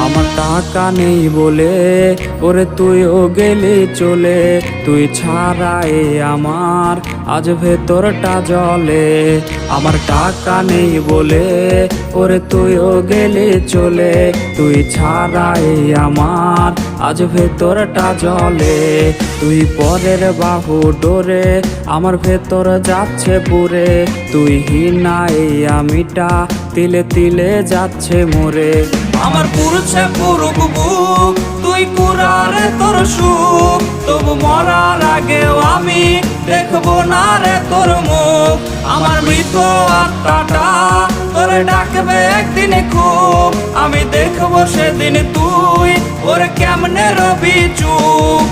আমার টাকা নেই বলে ওরে তুইও গেলি চলে, তুই ছাড়াই আমার আজ ভেতরটা জলে। আমার টাকা নেই বলে ওরে তুইও গেলি চলে, তুই ছাড়াই আমার আজ ভেতরটা জলে। তুই পরের বাহু ডোরে আমার ভেতর যাচ্ছে পুরে, তুই হিনাই আমিটা তিলে তিলে যাচ্ছে মোরে। আমার পুরুষে পুরুক বুক, তুই কুরারে তোর সুখ, তবু মরার আগেও আমি দেখবো না রে তোর মুখ। আমার মৃত আত্মাটা তোরে ডাকবে একদিন খুব, আমি দেখবো সেদিন তুই ওরে কেমনে রবি চুপ।